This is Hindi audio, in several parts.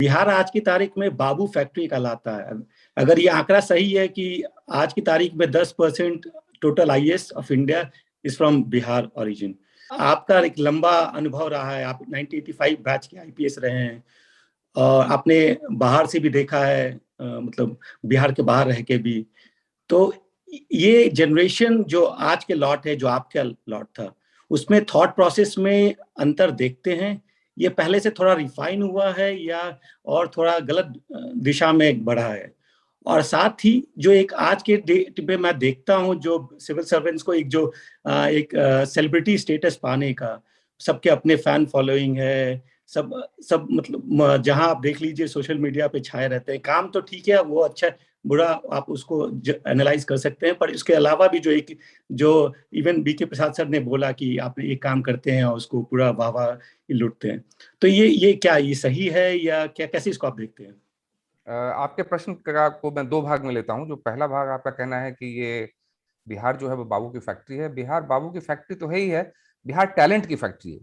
बिहार आज की तारीख में बाबू फैक्ट्री कहलाता है। अगर ये आंकड़ा सही है कि आज की तारीख में 10% total IAS of India is from Bihar origin. आपका एक लंबा अनुभव रहा है, आप 1985 बैच के आईपीएस रहे हैं और आपने बाहर से भी देखा है, मतलब बिहार के बाहर रह के भी। तो ये जनरेशन जो आज के लॉट है, जो आपका लॉट था, उसमें थॉट प्रोसेस में अंतर देखते हैं? ये पहले से थोड़ा रिफाइन हुआ है या और थोड़ा गलत दिशा में बढ़ा है? और साथ ही जो एक आज के डेट पे मैं देखता हूँ, जो सिविल सर्वेंट्स को एक जो एक सेलिब्रिटी स्टेटस पाने का, सबके अपने फैन फॉलोइंग है, सब सब मतलब जहां आप देख लीजिए सोशल मीडिया पे छाए रहते हैं। काम तो ठीक है, वो अच्छा बुरा आप उसको एनालाइज कर सकते हैं, पर इसके अलावा भी जो इवन बीके प्रसाद सर ने बोला कि आप ये काम करते हैं और उसको पूरा वाह वाह लुटते हैं, तो ये क्या ये सही है या क्या, कैसे इसको आप देखते हैं? आपके प्रश्न को मैं दो भाग में लेता हूं। जो पहला भाग आपका कहना है कि ये बिहार जो है वो बाबू की फैक्ट्री है। बिहार बाबू की फैक्ट्री तो है ही है, बिहार टैलेंट की फैक्ट्री है।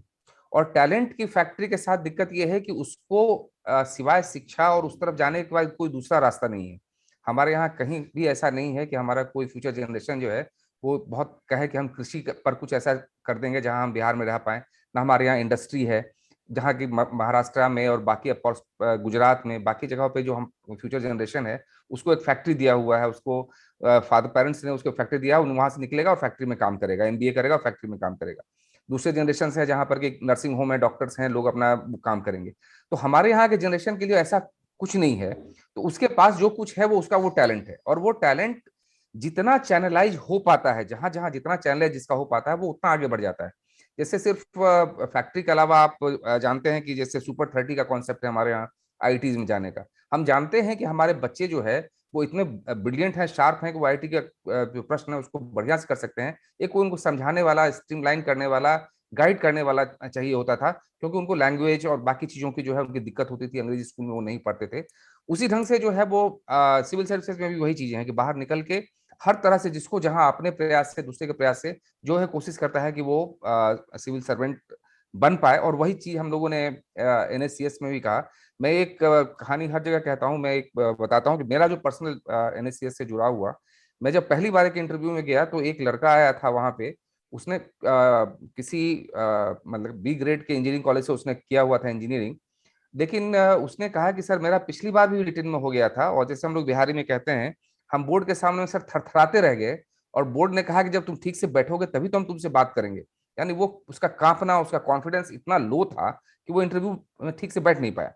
और टैलेंट की फैक्ट्री के साथ दिक्कत ये है कि उसको सिवाय शिक्षा और उस तरफ जाने के बाद कोई दूसरा रास्ता नहीं है। हमारे यहाँ कहीं भी ऐसा नहीं है कि हमारा कोई फ्यूचर जनरेशन जो है वो बहुत कहे कि हम कृषि पर कुछ ऐसा कर देंगे जहां हम बिहार में रह पाए। ना हमारे यहाँ इंडस्ट्री है, जहाँ की महाराष्ट्र में और बाकी ऑफकोर्स गुजरात में बाकी जगहों पे जो हम फ्यूचर जनरेशन है उसको एक फैक्ट्री दिया हुआ है। उसको फादर पेरेंट्स ने उसको फैक्ट्री दिया, वहां से निकलेगा और फैक्ट्री में काम करेगा, एमबीए करेगा और फैक्ट्री में काम करेगा। दूसरे जनरेशन है जहां पर कि नर्सिंग होम है, डॉक्टर्स हैं, लोग अपना काम करेंगे। तो हमारे यहाँ के जनरेशन के लिए ऐसा कुछ नहीं है। तो उसके पास जो कुछ है वो उसका वो टैलेंट है, और वो टैलेंट जितना चैनलाइज हो पाता है, जहां जहां जितना चैनलाइज जिसका हो पाता है वो उतना आगे बढ़ जाता है। जैसे सिर्फ फैक्ट्री के अलावा आप जानते हैं कि जैसे सुपर 30 का कॉन्सेप्ट है हमारे यहाँ आईटीज में जाने का। हम जानते हैं कि हमारे बच्चे जो है वो इतने ब्रिलियंट हैं, शार्प हैं कि वो आईटी का जो प्रश्न है उसको बढ़िया से कर सकते हैं। एक उनको समझाने वाला, स्ट्रीमलाइन करने वाला, गाइड करने वाला चाहिए होता था, क्योंकि उनको लैंग्वेज और बाकी चीजों की जो है उनकी दिक्कत होती थी, अंग्रेजी स्कूल में वो नहीं पढ़ते थे। उसी ढंग से जो है वो सिविल सर्विसेज में भी वही चीजें हैं कि बाहर निकल के हर तरह से जिसको जहां अपने प्रयास से, दूसरे के प्रयास से जो है कोशिश करता है कि वो सिविल सर्वेंट बन पाए। और वही चीज हम लोगों ने एनएससीएस में भी कहा। मैं एक कहानी हर जगह कहता हूँ, मैं एक बताता हूँ कि मेरा जो पर्सनल एनएससीएस से जुड़ा हुआ, मैं जब पहली बार एक इंटरव्यू में गया तो एक लड़का आया था वहां पे। उसने किसी मतलब बी ग्रेड के इंजीनियरिंग कॉलेज से उसने किया हुआ था इंजीनियरिंग। लेकिन उसने कहा कि सर मेरा पिछली बार भी रिटर्न में हो गया था, और जैसे हम लोग बिहारी में कहते हैं, हम बोर्ड के सामने सर थरथराते रह गए। और बोर्ड ने कहा कि जब तुम ठीक से बैठोगे तभी तो हम तुमसे बात करेंगे। यानी वो उसका कांपना, उसका कॉन्फिडेंस इतना लो था कि वो इंटरव्यू में ठीक से बैठ नहीं पाया।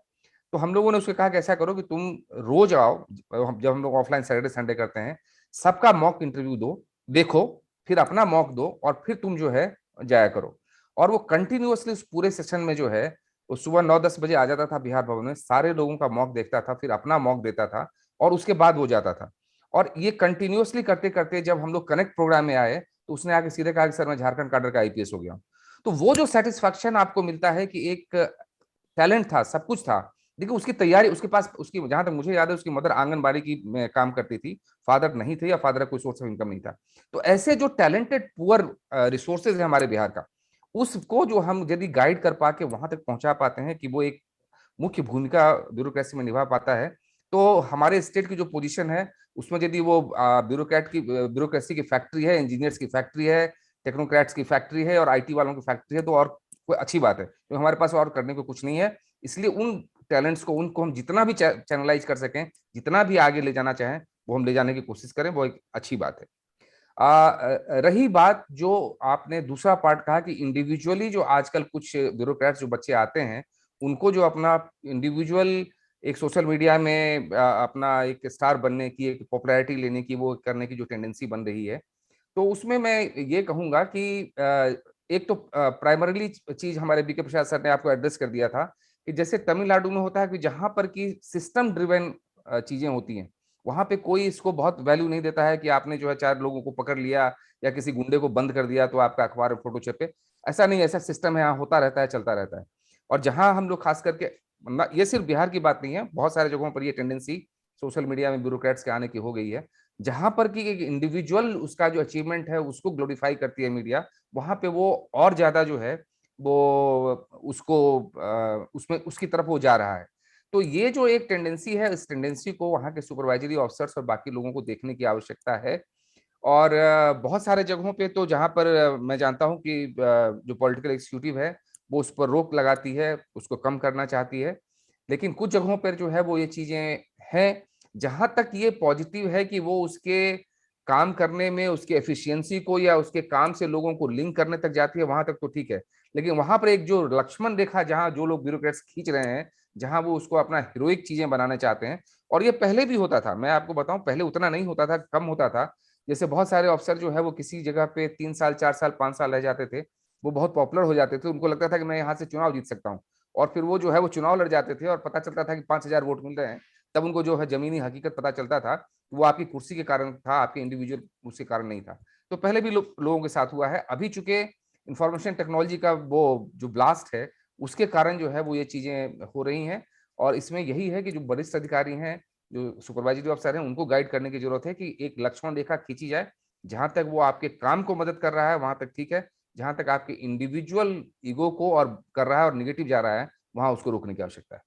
तो हम लोगों ने उसको कहा कि ऐसा करो कि तुम रोज आओ, जब हम लोग ऑफलाइन सैटरडे संडे करते हैं, सबका मॉक इंटरव्यू दो, देखो, फिर अपना मॉक दो, और फिर तुम जो है जाया करो। और वो कंटिन्यूअसली उस पूरे सेशन में जो है वो सुबह 9-10 बजे आ जाता था बिहार भवन में, सारे लोगों का मॉक देखता था, फिर अपना मॉक देता था, और उसके बाद वो जाता था। और ये कंटिन्यूअसली करते करते जब हम लोग कनेक्ट प्रोग्राम में आए तो उसने आके सीधे कहा कि सर मैं झारखंड काडर का आईपीएस हो गया हूँ। तो वो जो सेटिस्फैक्शन आपको मिलता है कि एक टैलेंट था, सब कुछ था, देखिए उसकी तैयारी उसके पास, उसकी जहां तक मुझे याद है उसकी मदर आंगनबाड़ी की में काम करती थी, फादर नहीं थे, या फादर का कोई सोर्स ऑफ इनकम नहीं था। तो ऐसे जो टैलेंटेड पुअर रिसोर्सेज है हमारे बिहार का, उसको जो हम यदि गाइड कर पा के वहां तक पहुंचा पाते हैं कि वो एक मुख्य भूमिका ब्यूरोक्रेसी में निभा पाता है, तो हमारे स्टेट की जो पोजीशन है उसमें यदि वो ब्यूरोक्रेसी की फैक्ट्री है, इंजीनियर्स की फैक्ट्री है, टेक्नोक्रेट्स की फैक्ट्री है और आईटी वालों की फैक्ट्री है, तो और कोई अच्छी बात है, तो हमारे पास और करने को कुछ नहीं है। इसलिए उन टैलेंट्स को, उनको हम जितना भी चैनलाइज कर सकें, जितना भी आगे ले जाना चाहें, वो हम ले जाने की कोशिश करें, वो एक अच्छी बात है। रही बात जो आपने दूसरा पार्ट कहा कि इंडिविजुअली जो आजकल कुछ ब्यूरोक्रेट्स जो बच्चे आते हैं, उनको जो अपना इंडिविजुअल एक सोशल मीडिया में अपना एक स्टार बनने की, एक पॉपुलैरिटी लेने की, वो करने की जो टेंडेंसी बन रही है, तो उसमें मैं ये कहूंगा कि एक तो प्राइमरीली चीज हमारे बीके प्रसाद सर ने आपको एड्रेस कर दिया था कि जैसे तमिलनाडु में होता है कि जहां पर की सिस्टम ड्रिवेन चीजें होती हैं, वहां पे कोई इसको बहुत वैल्यू नहीं देता है कि आपने जो है 4 लोगों को पकड़ लिया या किसी गुंडे को बंद कर दिया तो आपका अखबार में फोटो छपे। ऐसा नहीं, ऐसा सिस्टम है, यहाँ होता रहता है, चलता रहता है। और जहां हम लोग खास करके, ये सिर्फ बिहार की बात नहीं है, बहुत सारे जगहों पर ये टेंडेंसी सोशल मीडिया में ब्यूरोक्रेट्स के आने की हो गई है, जहां पर कि एक इंडिविजुअल उसका जो अचीवमेंट है उसको ग्लोरीफाई करती है मीडिया, वहां पे वो और ज्यादा जो है वो उसको उसमें उसकी तरफ वो जा रहा है। तो ये जो एक टेंडेंसी है, इस टेंडेंसी को वहां के सुपरवाइजरी ऑफिसर्स और बाकी लोगों को देखने की आवश्यकता है। और बहुत सारे जगहों पे तो जहां पर मैं जानता हूं कि जो पॉलिटिकल एग्जीक्यूटिव है वो उस पर रोक लगाती है, उसको कम करना चाहती है। लेकिन कुछ जगहों पर जो है वो ये चीजें हैं जहां तक ये पॉजिटिव है कि वो उसके काम करने में उसके एफिशिएंसी को या उसके काम से लोगों को लिंक करने तक जाती है, वहां तक तो ठीक है। लेकिन वहां पर एक जो लक्ष्मण रेखा, जहां जो लोग ब्यूरोक्रेट्स खींच रहे हैं, जहां वो उसको अपना हीरोइक चीजें बनाना चाहते हैं, और ये पहले भी होता था, मैं आपको बताऊं, पहले उतना नहीं होता था, कम होता था। जैसे बहुत सारे अफसर जो है वो किसी जगह पे 3 साल 4 साल 5 साल रह जाते थे, वो बहुत पॉपुलर हो जाते थे, उनको लगता था कि मैं यहाँ से चुनाव जीत सकता हूँ। और फिर वो जो है वो चुनाव लड़ जाते थे और पता चलता था कि 5,000 वोट मिल रहे हैं। तब उनको जो है जमीनी हकीकत पता चलता था, वो आपकी कुर्सी के कारण था, आपके इंडिविजुअल उसके कारण नहीं था। तो पहले भी लोगों के साथ हुआ है। अभी चूंकि इंफॉर्मेशन टेक्नोलॉजी का वो जो ब्लास्ट है, उसके कारण जो है वो ये चीजें हो रही हैं। और इसमें यही है कि जो वरिष्ठ अधिकारी हैं, जो सुपरवाइजरी अफसर हैं, उनको गाइड करने की जरूरत है कि एक लक्ष्मण रेखा खींची जाए। जहां तक वो आपके काम को मदद कर रहा है वहां तक ठीक है, जहां तक आपके इंडिविजुअल ईगो को और कर रहा है और निगेटिव जा रहा है, वहां उसको रोकने की आवश्यकता है।